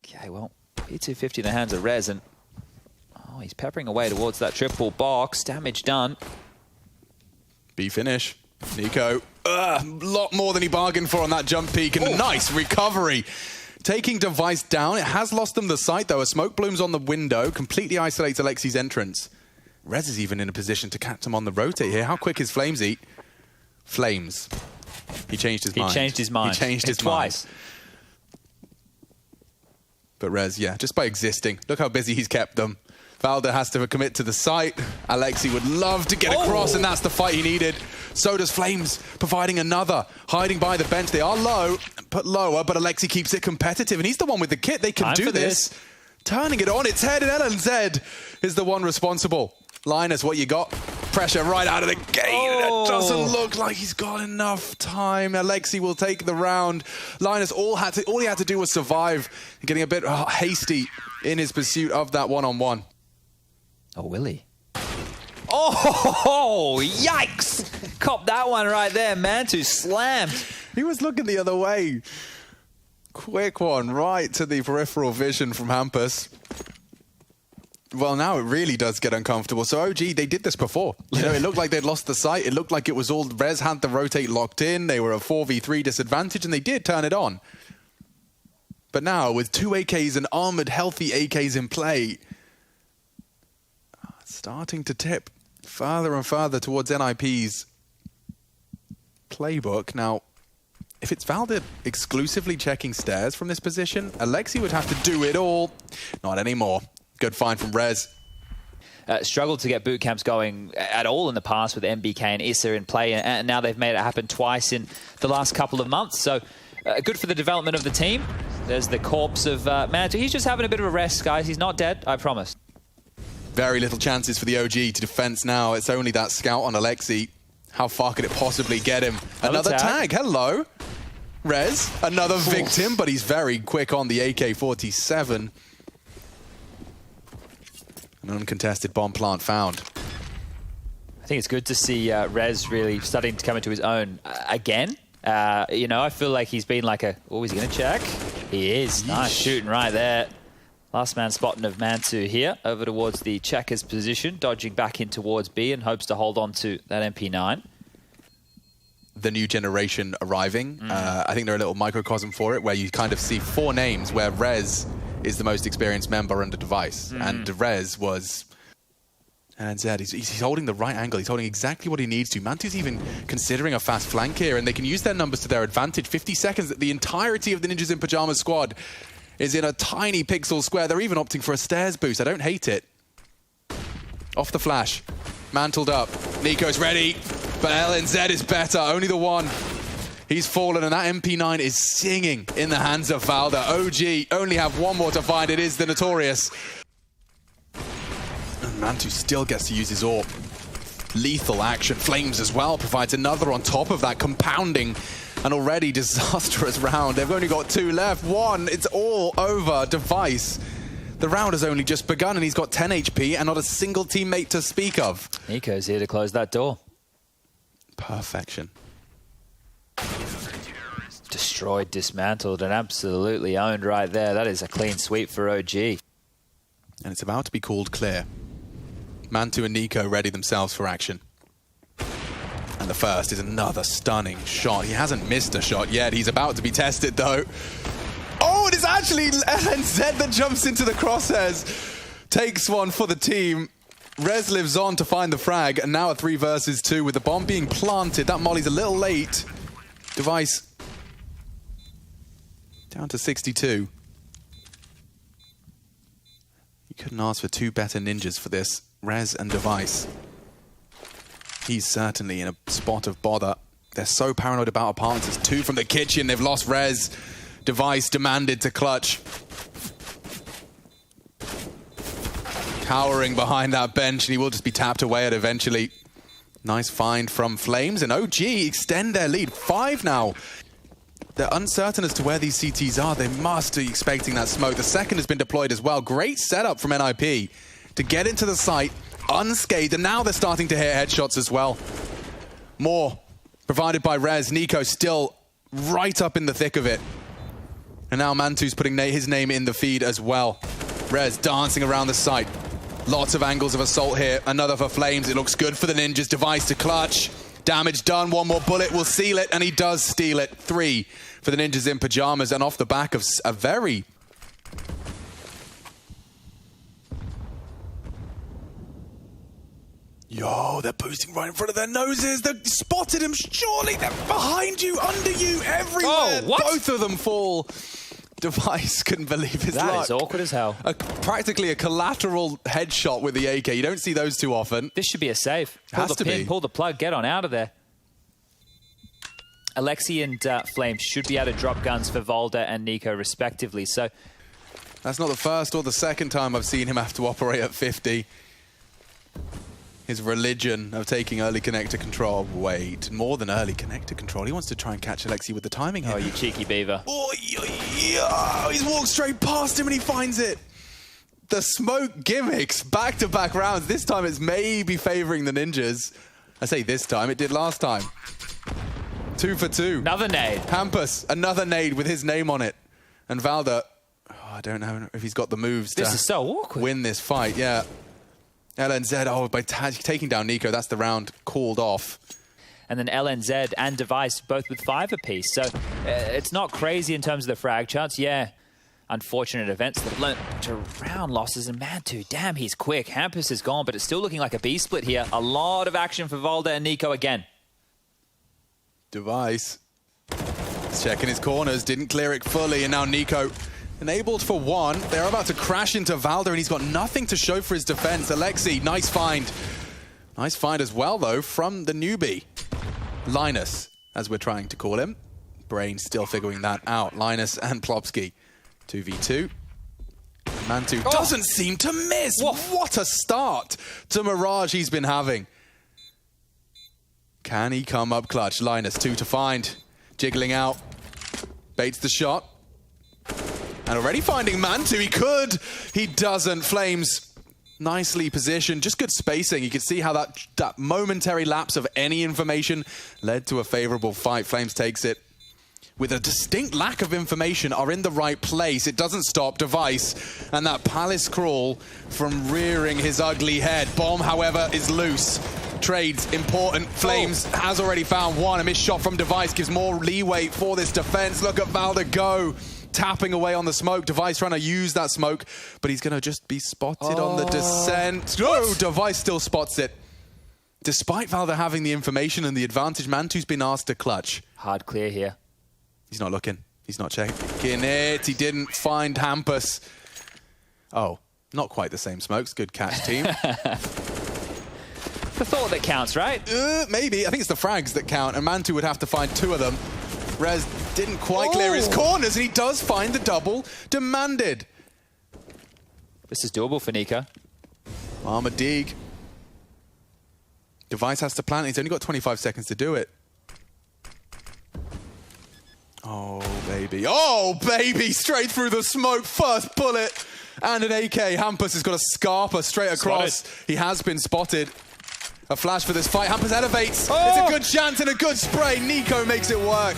Okay, well, P250 in the hands of Rez, and oh, he's peppering away towards that triple box. Damage done. B finish. niko, a lot more than he bargained for on that jump peak, and a nice recovery. Taking Device down. It has lost them the sight, though. A smoke bloom's on the window, completely isolates Alexi's entrance. Rez is even in a position to catch him on the rotate here. How quick is Flames eat? Flames. He changed his mind. He changed his mind. He changed his twice. Mind. But Rez, yeah, just by existing. Look how busy he's kept them. Valda has to commit to the site. Alexi would love to get across, and that's the fight he needed. So does Flames, providing another. Hiding by the bench. They are low, put lower, but Alexi keeps it competitive, and he's the one with the kit. They can do this. Turning it on its head, and LNZ is the one responsible. Linus, what you got? Pressure right out of the gate. It doesn't look like he's got enough time. Alexi will take the round. Linus, all he had to do was survive, getting a bit hasty in his pursuit of that one-on-one. Oh, Willie. Oh, yikes! Cop that one right there, Mantu slammed. He was looking the other way. Quick one, right to the peripheral vision from Hampus. Well, now it really does get uncomfortable. So OG, they did this before. You know, it looked like they'd lost the sight. It looked like it was all Rez had the rotate locked in. They were a 4v3 disadvantage, and they did turn it on. But now, with 2 AKs and armored, healthy AKs in play, starting to tip further and further towards NIP's playbook. Now, if it's Valda exclusively checking stairs from this position, Alexi would have to do it all. Not anymore. Good find from Rez. Struggled to get boot camps going at all in the past with MBK and Issa in play, and now they've made it happen twice in the last couple of months. So good for the development of the team. There's the corpse of Mantu. He's just having a bit of a rest, guys. He's not dead, I promise. Very little chances for the OG to defense now. It's only that scout on Alexi. How far could it possibly get him? Another tag. Hello. Rez, another victim, but he's very quick on the AK-47. An uncontested bomb plant found. I think it's good to see Rez really starting to come into his own again. You know, I feel like he's been like oh, he's going to check. He is. Yeesh. Nice shooting right there. Last man spotting of Mantu here, over towards the checkers position, dodging back in towards B and hopes to hold on to that MP9. The new generation arriving. I think they're a little microcosm for it, where you kind of see 4 names where Rez is the most experienced member under Device. And Rez was... And Zed, he's holding the right angle. He's holding exactly what he needs to. Mantu's even considering a fast flank here, and they can use their numbers to their advantage. 50 seconds, the entirety of the Ninjas in Pyjamas squad is in a tiny pixel square. They're even opting for a stairs boost. I don't hate it. Off the flash. Mantled up. niko's ready, but LNZ is better. Only the one. He's fallen, and that MP9 is singing in the hands of Valda. OG only have one more to find. It is the Notorious. And Mantu still gets to use his AWP. Lethal action. Flames as well provides another on top of that, compounding an already disastrous round. They've only got 2 left. 1, it's all over. Device. The round has only just begun, and he's got 10 HP and not a single teammate to speak of. niko's here to close that door. Perfection. Destroyed, dismantled, and absolutely owned right there. That is a clean sweep for OG. And it's about to be called clear. Mantu and niko ready themselves for action. And the first is another stunning shot. He hasn't missed a shot yet. He's about to be tested, though. Oh, it is actually LNZ that jumps into the crosshairs. Takes one for the team. Rez lives on to find the frag, and now a 3 versus 2 with the bomb being planted. That molly's a little late. Device down to 62. You couldn't ask for 2 better ninjas for this. Rez and Device. He's certainly in a spot of bother. They're so paranoid about apartments. It's 2 from the kitchen. They've lost Rez. Device demanded to clutch. Cowering behind that bench, and he will just be tapped away at eventually. Nice find from Flames, and OG extend their lead. 5 now. They're uncertain as to where these CTs are. They must be expecting that smoke. The second has been deployed as well. Great setup from NIP to get into the site unscathed, and now they're starting to hit headshots as well. More provided by Rez. niko still right up in the thick of it. And now Mantu's putting his name in the feed as well. Rez dancing around the site. Lots of angles of assault here. Another for Flames. It looks good for the Ninjas. Device to clutch. Damage done. One more bullet will seal it, and he does steal it. 3 for the Ninjas in pajamas, and off the back of a very... Yo, they're boosting right in front of their noses. They spotted him. Surely they're behind you, under you, everywhere. Oh, what? Both of them fall. Device couldn't believe his luck. That is awkward as hell. Practically a collateral headshot with the AK. You don't see those too often. This should be a save. Pull the pin, pull the plug, get on out of there. Alexi and Flames should be able to drop guns for Volder and niko respectively. So that's not the first or the second time I've seen him have to operate at 50. His religion of taking early connector control. Wait, more than early connector control. He wants to try and catch Alexi with the timing here. Oh, you cheeky beaver. Oh, he's walked straight past him and he finds it. The smoke gimmicks, back-to-back rounds. This time it's maybe favoring the Ninjas. I say this time, it did last time. 2 for 2. Another nade. Hampus, another nade with his name on it. And Valder, I don't know if he's got the moves this is so awkward. Win this fight, yeah. LNZ, by taking down niko, that's the round called off. And then LNZ and Device both with 5 apiece. So it's not crazy in terms of the frag chance. Yeah, unfortunate events that led to round losses. And Mantu, damn, he's quick. Hampus is gone, but it's still looking like a B split here. A lot of action for Volder and niko again. Device checking his corners, didn't clear it fully, and now niko enabled for 1. They're about to crash into Valder, and he's got nothing to show for his defense. Alexi, nice find. Nice find as well, though, from the newbie. Linus, as we're trying to call him. Brain still figuring that out. Linus and Plopsky. 2v2. Mantu doesn't seem to miss. What a start to Mirage he's been having. Can he come up clutch? Linus, 2 to find. Jiggling out. Baits the shot. And already finding Mantu. He could. He doesn't. Flames nicely positioned. Just good spacing. You can see how that momentary lapse of any information led to a favorable fight. Flames takes it. With a distinct lack of information, are in the right place. It doesn't stop. Device. And that palace crawl from rearing his ugly head. Bomb, however, is loose. Trades important. Flames has already found 1. A missed shot from Device gives more leeway for this defense. Look at Valder go. Tapping away on the smoke. Device trying to use that smoke, but he's going to just be spotted on the descent. No, Device still spots it. Despite Valder having the information and the advantage, Mantu's been asked to clutch. Hard clear here. He's not looking. He's not checking it. He didn't find Hampus. Oh, not quite the same smokes. Good catch, team. The thought that counts, right? Maybe. I think it's the frags that count, and Mantu would have to find 2 of them. Rez didn't quite clear his corners, and he does find the double demanded. This is doable for niko. Armadig. Device has to plant. He's only got 25 seconds to do it. Oh, baby. Oh, baby! Straight through the smoke. First bullet. And an AK. Hampus has got a Scarper straight across. Spotted. He has been spotted. A flash for this fight. Hampus elevates. It's a good chance and a good spray. niko makes it work.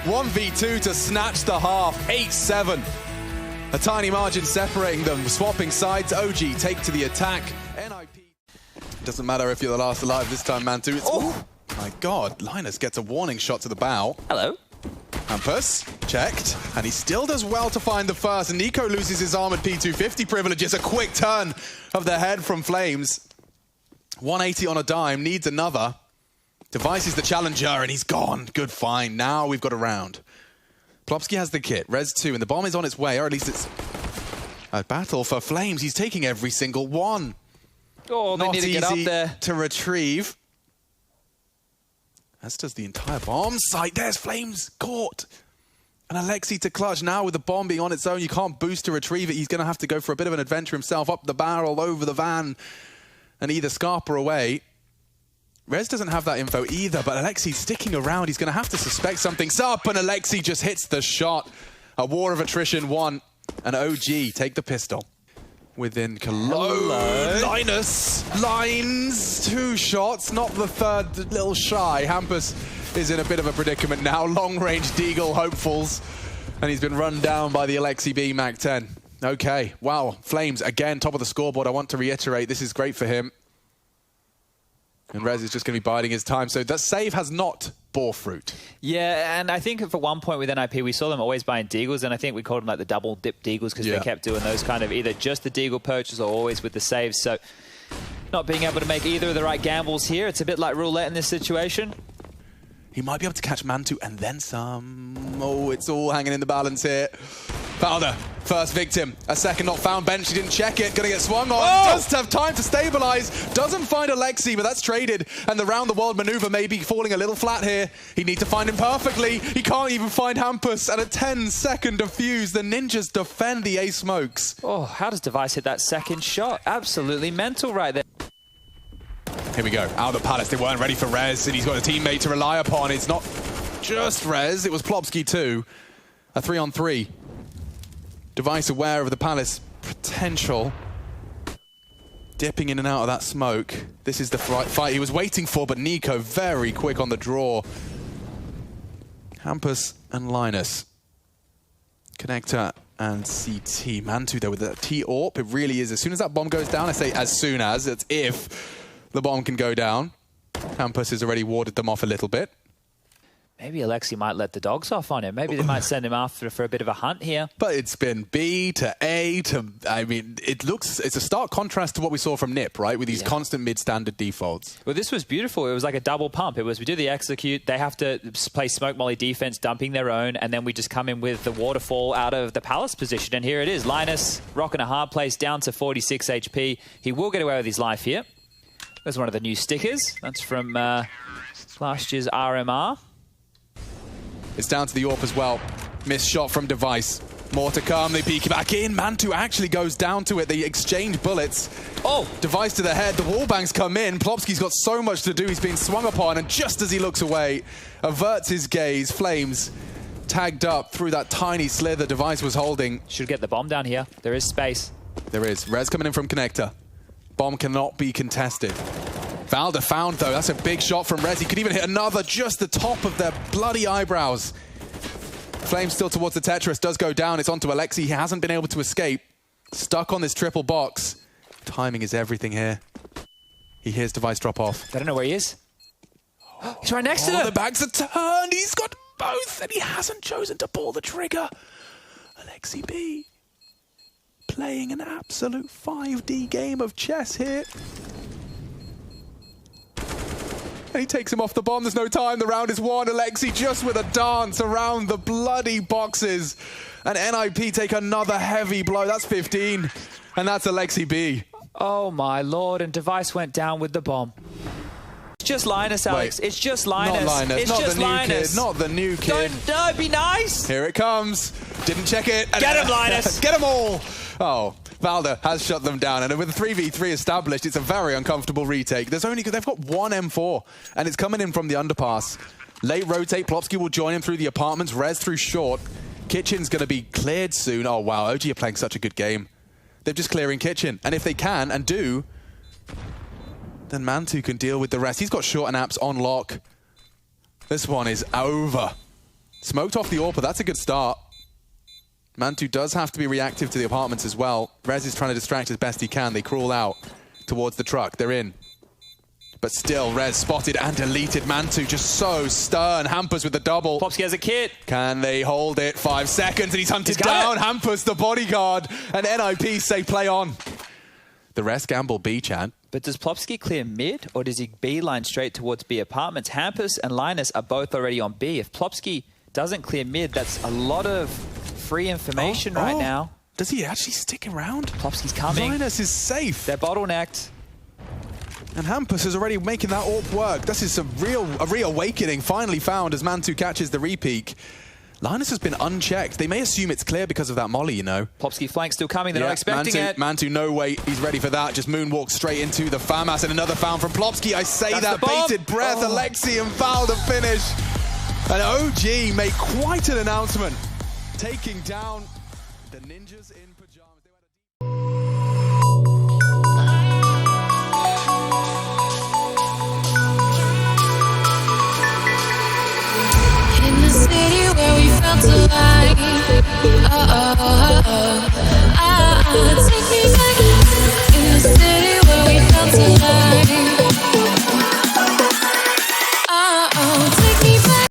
1v2 to snatch the half. 8-7. A tiny margin separating them. Swapping sides. OG take to the attack. NIP. Doesn't matter if you're the last alive this time, Mantu. Oh my God. Linus gets a warning shot to the bow. Hello. Hampus checked, and he still does well to find the first. And niko loses his armored P250 privileges. A quick turn of the head from Flames. 180 on a dime, needs another. Device is the challenger, and he's gone. Good find. Now we've got a round. Plopsky has the kit. Res 2, and the bomb is on its way, or at least it's a battle for Flames. He's taking every single one. Oh, they Not need to get up there. to retrieve. As does the entire bomb site. There's Flames caught. And Alexi to clutch. Now with the bomb being on its own, you can't boost to retrieve it. He's going to have to go for a bit of an adventure himself. Up the barrel, over the van, and either Scarper away. Rez doesn't have that info either, but Alexi's sticking around. He's going to have to suspect something's up, and Alexi just hits the shot. A war of attrition won, and OG take the pistol. Within Cologne. Linus lines 2 shots, not the third, a little shy. Hampus is in a bit of a predicament now. Long-range Deagle hopefuls. And he's been run down by the Alexi B Mac 10. Okay, wow. Flames, again, top of the scoreboard. I want to reiterate, this is great for him. And Rez is just going to be biding his time. So that save has not bore fruit. Yeah, and I think for one point with NIP, we saw them always buying deagles, and I think we called them like the double dip deagles because they kept doing those kind of either just the deagle poaches or always with the saves. So not being able to make either of the right gambles here. It's a bit like roulette in this situation. He might be able to catch Mantu and then some. Oh, it's all hanging in the balance here. Valder, first victim. A second not found. Bench, he didn't check it. Gonna get swung on. Oh! Does have time to stabilize. Doesn't find Alexi, but that's traded. And the round-the-world maneuver may be falling a little flat here. He needs to find him perfectly. He can't even find Hampus. At a 10-second defuse, the ninjas defend the A smokes. Oh, how does Device hit that second shot? Absolutely mental right there. Here we go. Out of the Palace. They weren't ready for Rez, and he's got a teammate to rely upon. It's not just Rez. It was Plopsky too. A 3-on-3. Device aware of the Palace potential. Dipping in and out of that smoke. This is the fight he was waiting for, but niko very quick on the draw. Hampus and Linus. Connector and CT. Mantu there with the T-AWP. It really is. As soon as that bomb goes down, I say as soon as, it's if the bomb can go down. Hampus has already warded them off a little bit. Maybe Alexi might let the dogs off on him. Maybe they might send him after for a bit of a hunt here. But it's been B to A to... I mean, it's a stark contrast to what we saw from NIP, right? With these constant mid-standard defaults. Well, this was beautiful. It was like a double pump. It was we do the execute. They have to play smoke molly defense, dumping their own. And then we just come in with the waterfall out of the Palace position. And here it is. Linus rocking a hard place down to 46 HP. He will get away with his life here. There's one of the new stickers. That's from last year's RMR. It's down to the AWP as well. Missed shot from Device. More to come. They peek back in. Mantu actually goes down to it. They exchange bullets. Oh! Device to the head. The wallbangs come in. Plopsky's got so much to do. He's being swung upon. And just as he looks away, averts his gaze. Flames tagged up through that tiny slither Device was holding. Should get the bomb down here. There is space. There is. Rez coming in from Connector. Bomb cannot be contested. Valder found, though. That's a big shot from Rez. He could even hit another, just the top of their bloody eyebrows. Flame still towards the Tetris. Does go down. It's onto Alexi. He hasn't been able to escape. Stuck on this triple box. Timing is everything here. He hears Device drop off. I don't know where he is. He's right next to them. The bags are turned. He's got both, and he hasn't chosen to pull the trigger. Alexi B playing an absolute 5D game of chess here. And he takes him off the bomb. There's no time. The round is won. Alexi just with a dance around the bloody boxes. And NIP take another heavy blow. That's 15. And that's Alexi B. Oh, my Lord. And Device went down with the bomb. It's just Linus, Alex. It's just Linus. Not Linus. It's not just the new Linus. kid. Not the new kid. Don't be nice. Here it comes. Didn't check it. Get him, Linus. Get them all. Oh, Valder has shut them down, and with a 3v3 established, it's a very uncomfortable retake. They've got one M4, and it's coming in from the underpass. Late rotate, Plopsky will join him through the apartments, Rez through short. Kitchen's going to be cleared soon. Oh, wow, OG are playing such a good game. They're just clearing Kitchen, and if they can, and do, then Mantu can deal with the rest. He's got short and apps on lock. This one is over. Smoked off the AWP, that's a good start. Mantu does have to be reactive to the apartments as well. Rez is trying to distract as best he can. They crawl out towards the truck. They're in. But still, Rez spotted and deleted. Mantu just so stern. Hampus with the double. Plopsky has a kit. Can they hold it? 5 seconds and he's hunted down. Hampus, the bodyguard. And NIP say play on. The rest gamble B, Chad. But does Plopsky clear mid, or does he beeline straight towards B apartments? Hampus and Linus are both already on B. If Plopsky doesn't clear mid, that's a lot of free information right now. Does he actually stick around? Plopsky's coming. Linus is safe. They're bottlenecked. And Hampus is already making that AWP work. This is a reawakening finally found as Mantu catches the repeak. Linus has been unchecked. They may assume it's clear because of that molly, you know. Plopsky flank still coming. They're not expecting it. Mantu, no way. He's ready for that. Just moonwalk straight into the FAMAS and another found from Plopsky. I say that's that bated breath. Alexi and Val to finish. And OG made quite an announcement. Taking down the ninjas in pajamas. In the city where we found felt alive. Oh, oh, oh, oh.